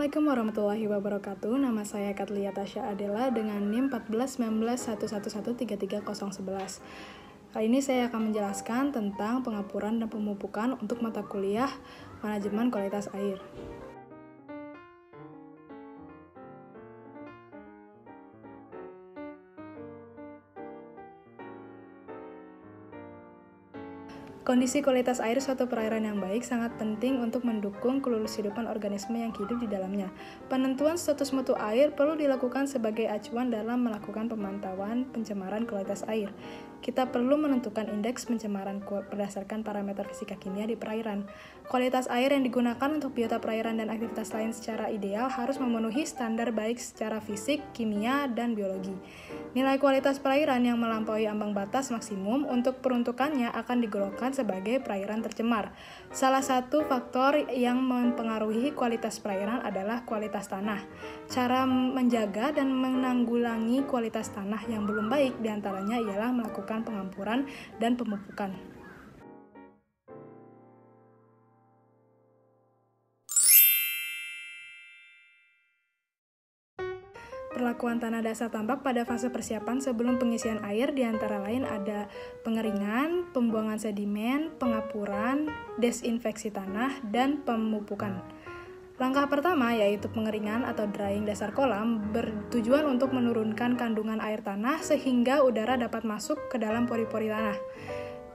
Assalamualaikum warahmatullahi wabarakatuh. Nama saya Katlia Tasya Adela dengan NIM 141911133011. Kali ini saya akan menjelaskan tentang pengapuran dan pemupukan untuk mata kuliah Manajemen Kualitas Air. Kondisi kualitas air suatu perairan yang baik sangat penting untuk mendukung kelulus hidupan organisme yang hidup di dalamnya. Penentuan status mutu air perlu dilakukan sebagai acuan dalam melakukan pemantauan pencemaran kualitas air. Kita perlu menentukan indeks pencemaran berdasarkan parameter fisika kimia di perairan. Kualitas air yang digunakan untuk biota perairan dan aktivitas lain secara ideal harus memenuhi standar baik secara fisik, kimia, dan biologi. Nilai kualitas perairan yang melampaui ambang batas maksimum untuk peruntukannya akan digolongkan sebagai perairan tercemar. Salah satu faktor yang mempengaruhi kualitas perairan adalah kualitas tanah. Cara menjaga dan menanggulangi kualitas tanah yang belum baik diantaranya ialah melakukan pengampuran dan pemupukan. Perlakuan tanah dasar tambak pada fase persiapan sebelum pengisian air diantara lain ada pengeringan, pembuangan sedimen, pengapuran, desinfeksi tanah, dan pemupukan. Langkah pertama yaitu pengeringan atau drying dasar kolam bertujuan untuk menurunkan kandungan air tanah sehingga udara dapat masuk ke dalam pori-pori tanah.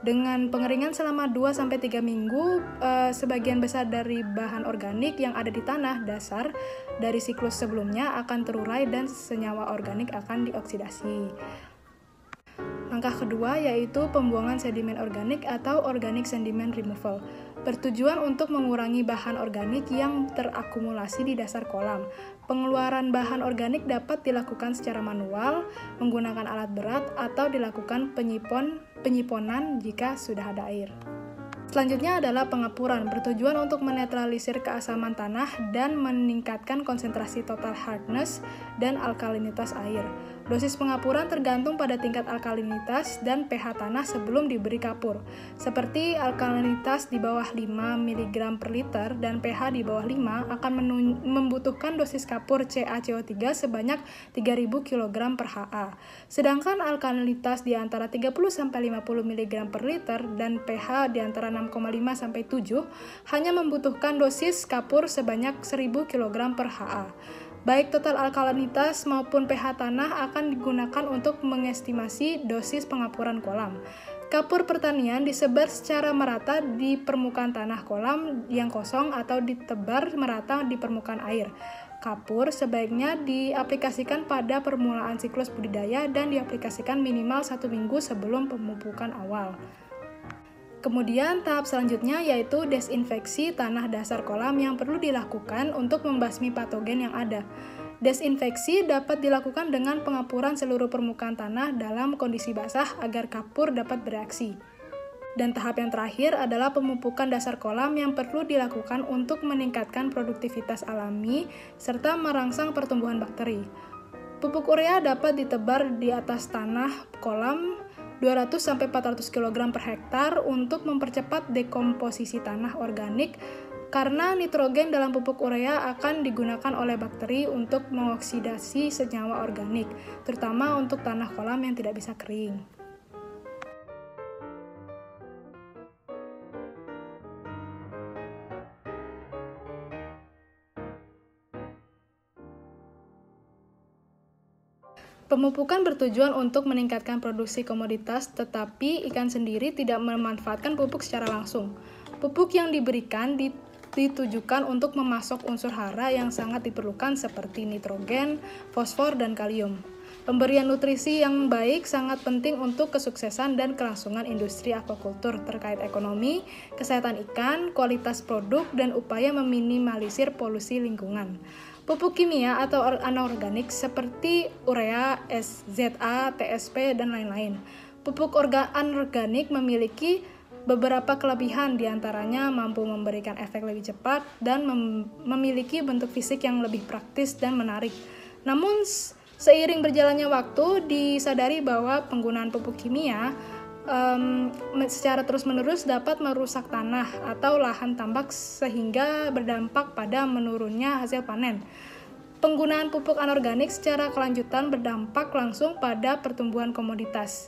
Dengan pengeringan selama 2-3 minggu, sebagian besar dari bahan organik yang ada di tanah dasar dari siklus sebelumnya akan terurai dan senyawa organik akan dioksidasi. Langkah kedua yaitu pembuangan sedimen organik atau organic sediment removal, bertujuan untuk mengurangi bahan organik yang terakumulasi di dasar kolam. Pengeluaran bahan organik dapat dilakukan secara manual, menggunakan alat berat, atau dilakukan penyiponan jika sudah ada air. Selanjutnya adalah pengapuran, bertujuan untuk menetralisir keasaman tanah dan meningkatkan konsentrasi total hardness dan alkalinitas air. Dosis pengapuran tergantung pada tingkat alkalinitas dan pH tanah sebelum diberi kapur. Seperti alkalinitas di bawah 5 mg per liter dan pH di bawah 5 akan membutuhkan dosis kapur CaCO3 sebanyak 3000 kg per HA. Sedangkan alkalinitas di antara 30-50 mg per liter dan pH di antara 6,5-7 hanya membutuhkan dosis kapur sebanyak 1000 kg per HA. Baik total alkalinitas maupun pH tanah akan digunakan untuk mengestimasi dosis pengapuran kolam. Kapur pertanian disebar secara merata di permukaan tanah kolam yang kosong atau ditebar merata di permukaan air. Kapur sebaiknya diaplikasikan pada permulaan siklus budidaya dan diaplikasikan minimal 1 minggu sebelum pemupukan awal. Kemudian tahap selanjutnya yaitu desinfeksi tanah dasar kolam yang perlu dilakukan untuk membasmi patogen yang ada. Desinfeksi dapat dilakukan dengan pengapuran seluruh permukaan tanah dalam kondisi basah agar kapur dapat bereaksi. Dan tahap yang terakhir adalah pemupukan dasar kolam yang perlu dilakukan untuk meningkatkan produktivitas alami serta merangsang pertumbuhan bakteri. Pupuk urea dapat ditebar di atas tanah kolam 200-400 kg per hektar untuk mempercepat dekomposisi tanah organik karena nitrogen dalam pupuk urea akan digunakan oleh bakteri untuk mengoksidasi senyawa organik, terutama untuk tanah kolam yang tidak bisa kering. Pemupukan bertujuan untuk meningkatkan produksi komoditas, tetapi ikan sendiri tidak memanfaatkan pupuk secara langsung. Pupuk yang diberikan ditujukan untuk memasok unsur hara yang sangat diperlukan seperti nitrogen, fosfor, dan kalium. Pemberian nutrisi yang baik sangat penting untuk kesuksesan dan kelangsungan industri aquaculture terkait ekonomi, kesehatan ikan, kualitas produk, dan upaya meminimalisir polusi lingkungan. Pupuk kimia atau anorganik seperti urea, SZA, TSP, dan lain-lain. Pupuk anorganik memiliki beberapa kelebihan, diantaranya mampu memberikan efek lebih cepat dan memiliki bentuk fisik yang lebih praktis dan menarik. Namun, seiring berjalannya waktu, disadari bahwa penggunaan pupuk kimia secara terus-menerus dapat merusak tanah atau lahan tambak sehingga berdampak pada menurunnya hasil panen. Penggunaan pupuk anorganik secara kelanjutan berdampak langsung pada pertumbuhan komoditas.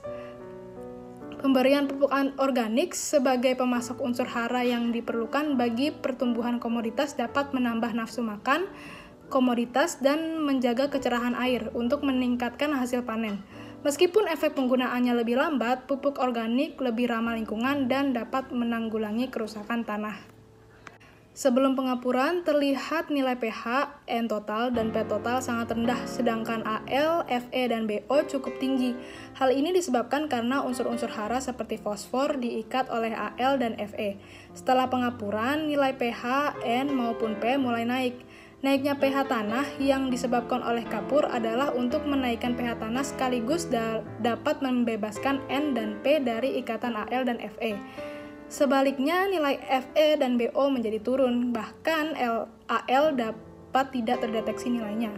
Pemberian pupuk organik sebagai pemasok unsur hara yang diperlukan bagi pertumbuhan komoditas dapat menambah nafsu makan komoditas dan menjaga kecerahan air untuk meningkatkan hasil panen. Meskipun efek penggunaannya lebih lambat, pupuk organik lebih ramah lingkungan dan dapat menanggulangi kerusakan tanah. Sebelum pengapuran, terlihat nilai pH, N total, dan P total sangat rendah, sedangkan Al, Fe, dan Bo cukup tinggi. Hal ini disebabkan karena unsur-unsur hara seperti fosfor diikat oleh Al dan Fe. Setelah pengapuran, nilai pH, N, maupun P mulai naik. Naiknya pH tanah yang disebabkan oleh kapur adalah untuk menaikkan pH tanah sekaligus dapat membebaskan N dan P dari ikatan Al dan Fe. Sebaliknya, nilai Fe dan Bo menjadi turun, bahkan Al dapat tidak terdeteksi nilainya.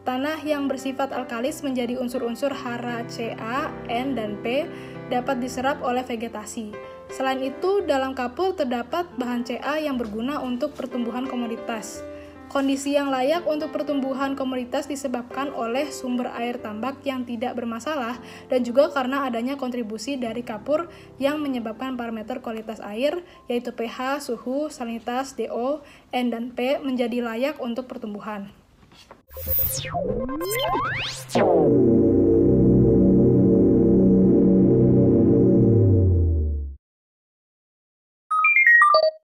Tanah yang bersifat alkalis menjadi unsur-unsur hara Ca, N, dan P dapat diserap oleh vegetasi. Selain itu, dalam kapur terdapat bahan Ca yang berguna untuk pertumbuhan komoditas. Kondisi yang layak untuk pertumbuhan komoditas disebabkan oleh sumber air tambak yang tidak bermasalah dan juga karena adanya kontribusi dari kapur yang menyebabkan parameter kualitas air yaitu pH, suhu, salinitas, DO, N, dan P menjadi layak untuk pertumbuhan.